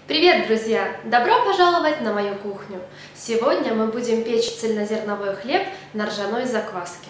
Привет, друзья! Добро пожаловать на мою кухню! Сегодня мы будем печь цельнозерновой хлеб на ржаной закваске.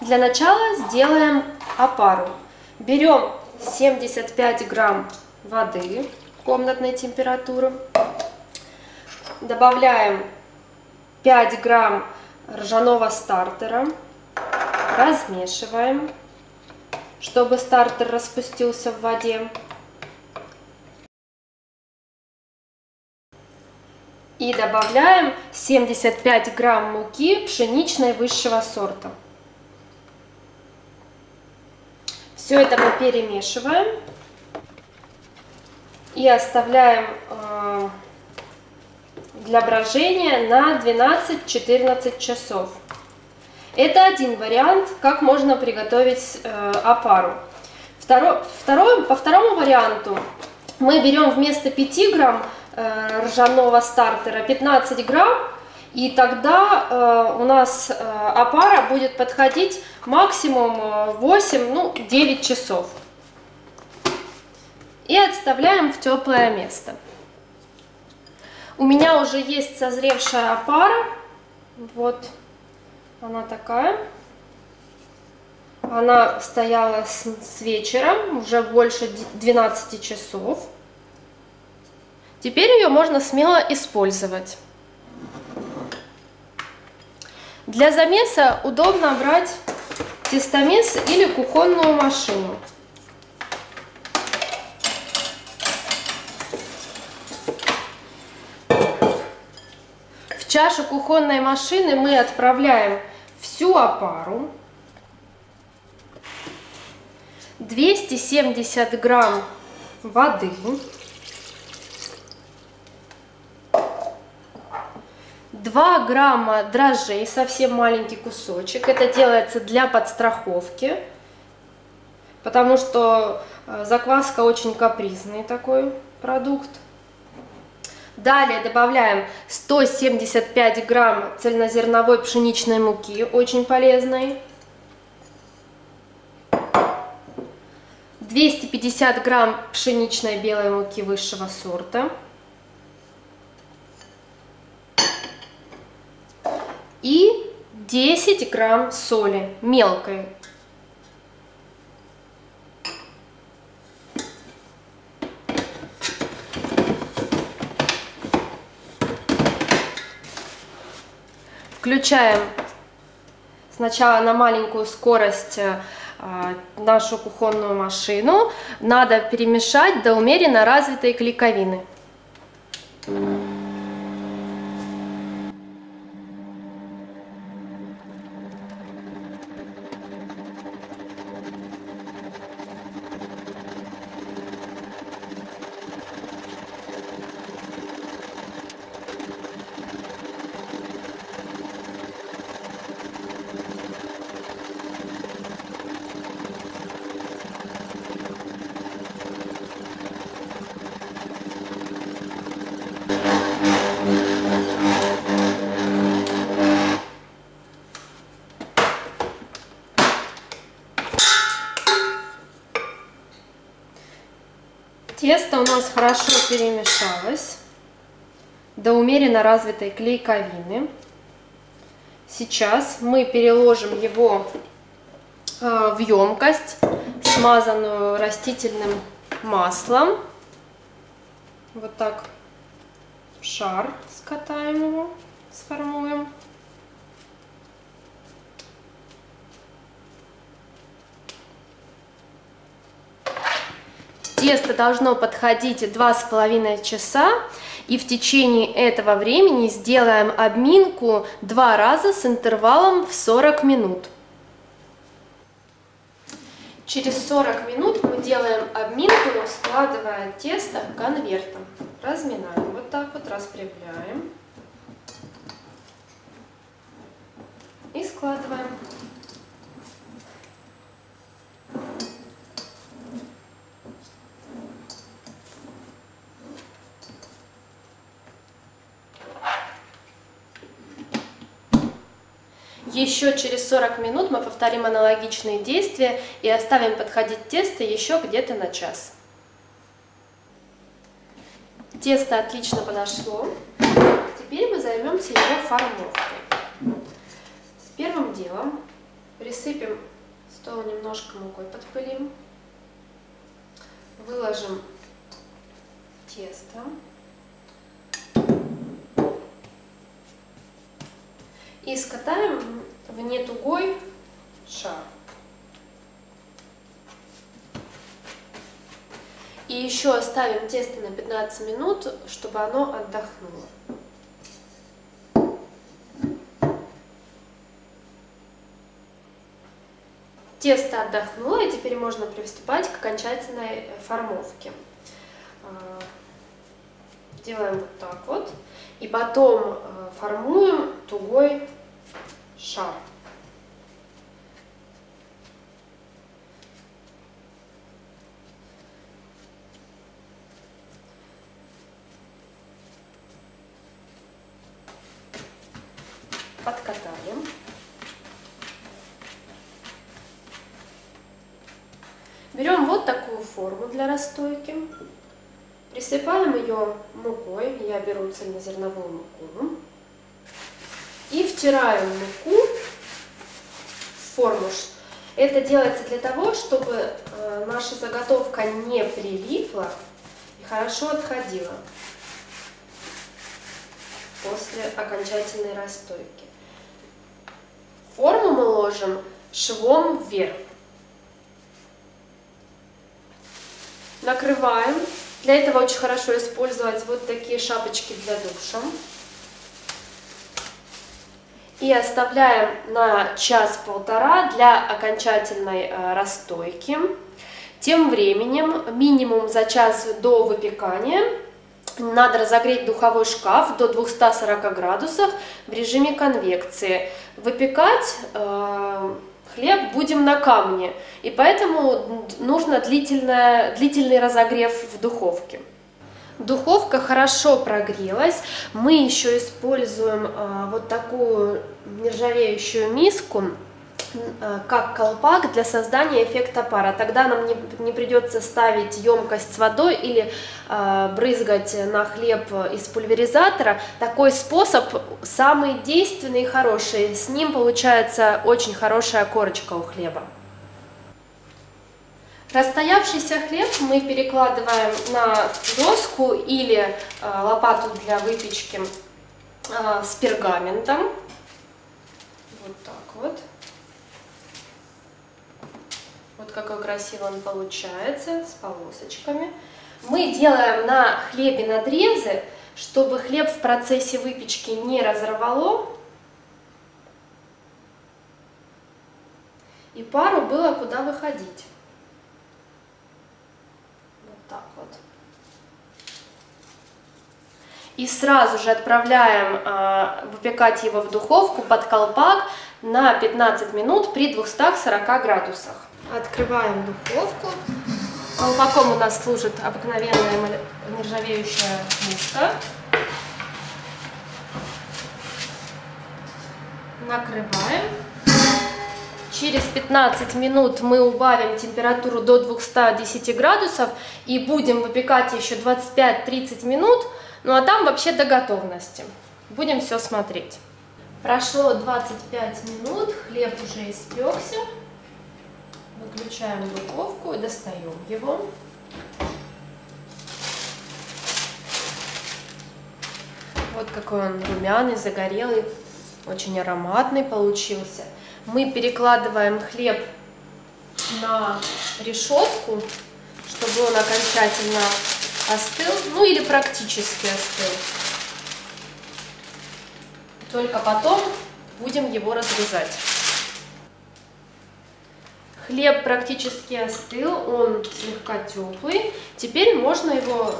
Для начала сделаем опару. Берем 75 грамм воды комнатной температуры, добавляем 5 грамм ржаного стартера, размешиваем, чтобы стартер распустился в воде. И добавляем 75 грамм муки пшеничной высшего сорта. Все это мы перемешиваем и оставляем для брожения на 12-14 часов. Это один вариант, как можно приготовить опару. По второму варианту мы берем вместо 5 грамм ржаного стартера 15 грамм, и тогда у нас опара будет подходить максимум 8-9 часов. И отставляем в теплое место. У меня уже есть созревшая опара. Вот она такая. Она стояла с вечера, уже больше 12 часов. Теперь ее можно смело использовать. Для замеса удобно брать тестомес или кухонную машину. В чашу кухонной машины мы отправляем всю опару, 270 грамм воды, 2 грамма дрожжей, совсем маленький кусочек. Это делается для подстраховки, потому что закваска очень капризный такой продукт. Далее добавляем 175 грамм цельнозерновой пшеничной муки, очень полезной. 250 грамм пшеничной белой муки высшего сорта. И 10 грамм соли мелкой. Включаем сначала на маленькую скорость нашу кухонную машину. Надо перемешать до умеренно развитой клейковины. Тесто у нас хорошо перемешалось до умеренно развитой клейковины. Сейчас мы переложим его в емкость, смазанную растительным маслом. Вот так в шар скатаем его, сформуем. Тесто должно подходить 2,5 часа, и в течение этого времени сделаем обминку 2 раза с интервалом в 40 минут. Через 40 минут мы делаем обминку, складывая тесто конвертом. Разминаем, вот так вот распрямляем и складываем. Еще через 40 минут мы повторим аналогичные действия и оставим подходить тесто еще где-то на час. Тесто отлично подошло. Теперь мы займемся его формовкой. Первым делом присыпем стол немножко мукой, подпылим. Выложим тесто. И скатаем в нетугой шар. И еще оставим тесто на 15 минут, чтобы оно отдохнуло. Тесто отдохнуло, и теперь можно приступать к окончательной формовке. Делаем вот так вот. И потом формуем тугой шар. Подкатаем. Берем вот такую форму для расстойки. Присыпаем ее мукой, я беру цельнозерновую муку, и втираем муку в форму. Это делается для того, чтобы наша заготовка не прилипла и хорошо отходила после окончательной расстойки. Форму мы ложим швом вверх. Накрываем. Для этого очень хорошо использовать вот такие шапочки для душа. И оставляем на час-полтора для окончательной расстойки. Тем временем, минимум за час до выпекания, надо разогреть духовой шкаф до 240 градусов в режиме конвекции. Выпекать хлеб будем на камне, и поэтому нужно длительный разогрев в духовке. Духовка хорошо прогрелась. Мы еще используем вот такую нержавеющую миску как колпак для создания эффекта пара. Тогда нам не придется ставить емкость с водой или брызгать на хлеб из пульверизатора. Такой способ самый действенный и хороший. С ним получается очень хорошая корочка у хлеба. Расстоявшийся хлеб мы перекладываем на доску или лопату для выпечки с пергаментом. Вот так вот. Вот какой красивый он получается, с полосочками. Мы делаем на хлебе надрезы, чтобы хлеб в процессе выпечки не разорвало. И пару было куда выходить. Вот так вот. И сразу же отправляем выпекать его в духовку под колпак на 15 минут при 240 градусах. Открываем духовку. Колпаком у нас служит обыкновенная нержавеющая миска. Накрываем. Через 15 минут мы убавим температуру до 210 градусов и будем выпекать еще 25-30 минут. Ну а там вообще до готовности. Будем все смотреть. Прошло 25 минут, хлеб уже испекся. Выключаем духовку и достаем его. Вот какой он румяный, загорелый, очень ароматный получился. Мы перекладываем хлеб на решетку, чтобы он окончательно остыл, ну или практически остыл. Только потом будем его разрезать. Хлеб практически остыл, он слегка теплый. Теперь можно его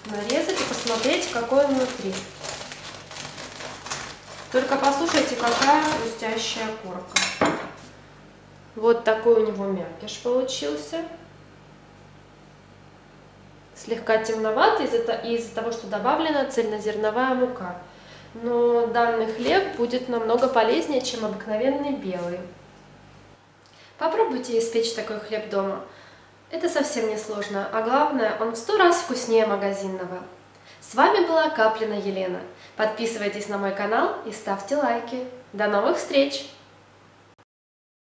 нарезать и посмотреть, какой он внутри. Только послушайте, какая хрустящая корка. Вот такой у него мякиш получился. Слегка темноватый из-за того, что добавлена цельнозерновая мука. Но данный хлеб будет намного полезнее, чем обыкновенный белый. Попробуйте испечь такой хлеб дома. Это совсем не сложно, а главное, он в 100 раз вкуснее магазинного. С вами была Каплина Елена. Подписывайтесь на мой канал и ставьте лайки. До новых встреч!